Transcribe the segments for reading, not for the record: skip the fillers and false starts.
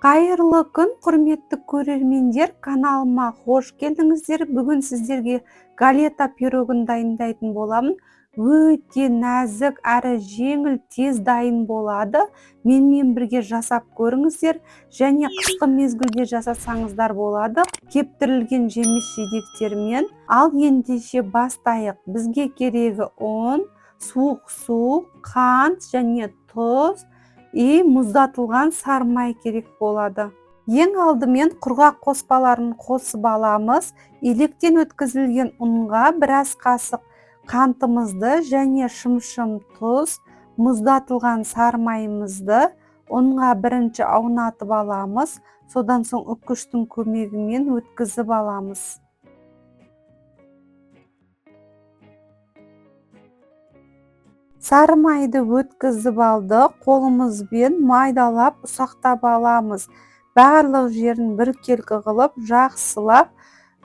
Қайырлы күн, құрметті көрермендер, каналыма қош келдіңіздер. Бүгін сіздерге галета пирогын дайындайтын боламын. Өте нәзік әрі жеңіл, тез дайын болады. Менімен бірге жасап көріңіздер, және қысқы мезгілде жасасаңыздар болады. Кептірілген жеміс жидектермен. Ал ендеше бастайық. Бізге керегі ұн, суық су, қант және тұз, мұздатылған сары май керек болады. Ең алдымен құрғақ қоспаларын қосып аламыз. Електен өткізілген ұнға біраз қасық қантымызды және шым-шым тұз, мұздатылған сары майымызды ұнға бірінші аунатып аламыз. Содан соң үккіштің көмегімен өткізіп аламыз. Сары майды өткізіп алдық, қолымызбен майдалап ұсақтап аламыз. Барлық жерін біркелкі қылып, жақсылап,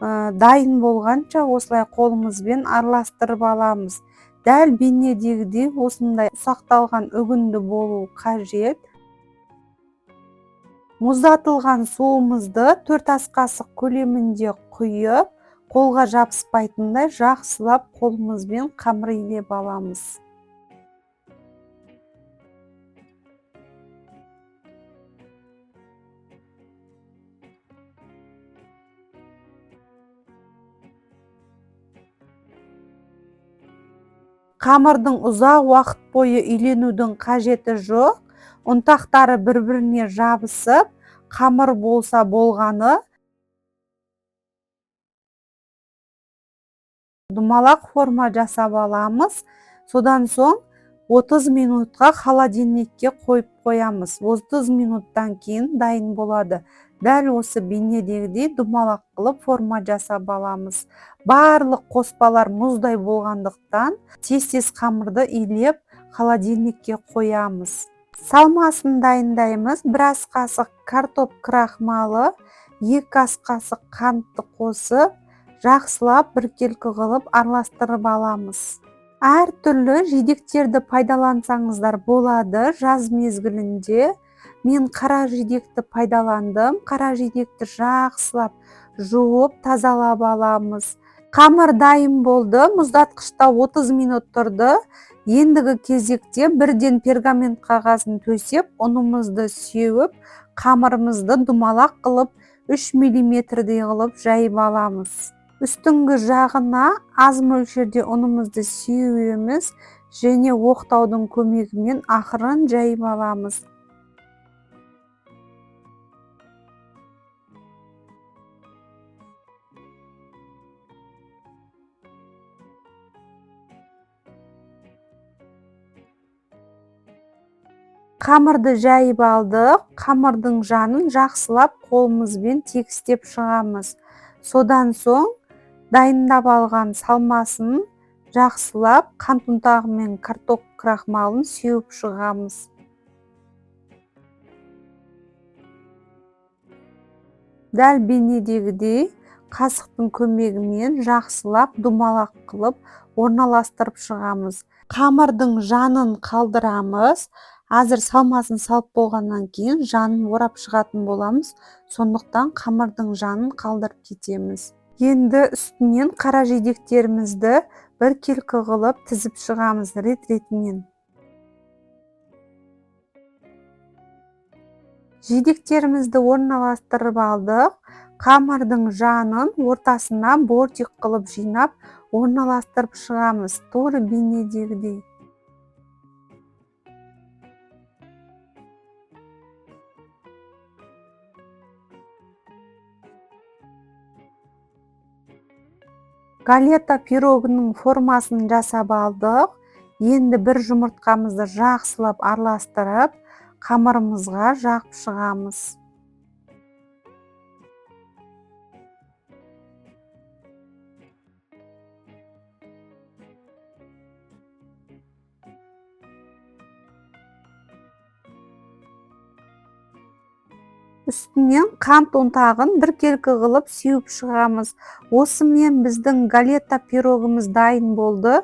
дайын болғанша осылай қолымызбен араластырып аламыз. Дәл бейнедегідей осындай ұсақталған үгінді болу қажет. Мұздатылған суымызды 4 ас қасық көлемінде құйып, қолға жабыспайтындай жақсылап қолымызбен қамыр илеп аламыз. Қамырдың ұзақ уақыт бойы үйленудің қажеті жоқ. Ұнтақтары бір-біріне жабысып, қамыр болса болғаны. Думалақ форма жасап аламыз. Содан соң 30 минутқа холодильникке қойып қоямыз. 30 минуттан кейін дайын болады. Дәл осы бейнедегідей думалақ қылып форма жасап аламыз. Барлық қоспалар мұздай болғандықтан тез-тез қамырды илеп холодильникке қоямыз. Салмасын дайындаймыз. 1 ас қасық картоп крахмалы, 2 ас қасық қантты қосып, жақсылап біркелкі қылып араластырып аламыз. Әр түрлі жидектерді пайдалансаңыздар болады жаз мезгілінде. Мен қара жидекті пайдаландым. Қара жидекті жақсылап жуып, тазалап аламыз. Қамыр дайын болды. Мұздатқышта 30 минут тұрды. Ендігі кезекте бірден пергамент қағазын төсеп, ұнымызды сеуіп, қамырымызды думалақ қылып, 3 мм-дей қылып жайып аламыз. Үстіңгі жағына аз мөлшерде ұнымызды сеуеміз және оқтаудың көмегімен ақырын жайып аламыз. Қамырды жайып алдық. Қамырдың жанын жақсылап қолымызбен тегістеп шығамыз. Содан соң дайындап алған салмасын жақсылап қант ұнтағы мен картоп крахмалын сеуіп шығамыз. Дәл бейнедегідей қасықтың көмегімен жақсылап думалақ қылып орналастырып шығамыз. Қамырдың жанын қалдырамыз. Азыр салмасын салып болғаннан кейін жанын орап шығатын боламыз. Сондықтан қамырдың жанын қалдырып кетеміз. Енді үстінен қара жидектерімізді біркелкі қылып тізіп шығамыз рет-ретімен. Жидектерімізді орналастырып алдық. Қамырдың жанын ортасына бортик қылып жинап, орналастырып шығамыз. Тура бейнедегідей. Галета пирогының формасын жасап алдық. Енді бір жұмыртқамызды жақсылап араластырып, қамырымызға жағып шығамыз. Үстінен қант ұнтағын біркелкі қылып сеуіп шығамыз. Осымен біздің галета пирогымыз дайын болды.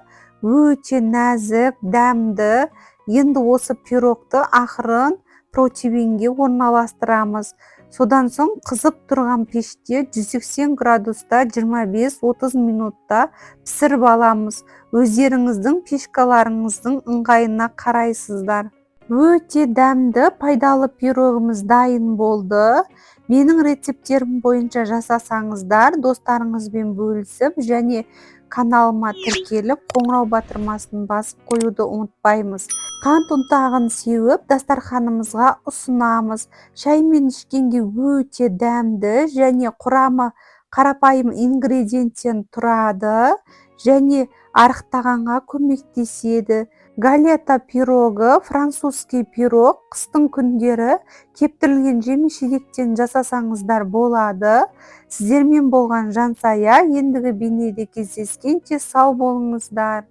Өте нәзік, дәмді. Енді осы пирогты ақырын противеньге орналастырамыз. Содан соң қызып тұрған пеште 180 градуста 25-30 минутта пісіріп аламыз. Өздеріңіздің пешкаларыңыздың ыңғайына қарайсыздар. Өте дәмді, пайдалы пирогымыз дайын болды. Менің рецептерім бойынша жасасаңыздар, достарыңызбен бөлісіп және каналыма тіркеліп, қоңырау батырмасын басып қоюды ұмытпаймыз. Қант ұнтағын сеуіп, дастарханымызға ұсынамыз. Шаймен ішкенге өте дәмді және құрамы қарапайым ингредиенттен тұрады және арықтағанға көмектеседі. Галета пирогы, французский пирог, қыстың күндері кептірілген жеміс-жидектен жасасаңыздар болады. Сіздермен болған Жансая, ендігі бейнеде кездескенше сау болыңыздар.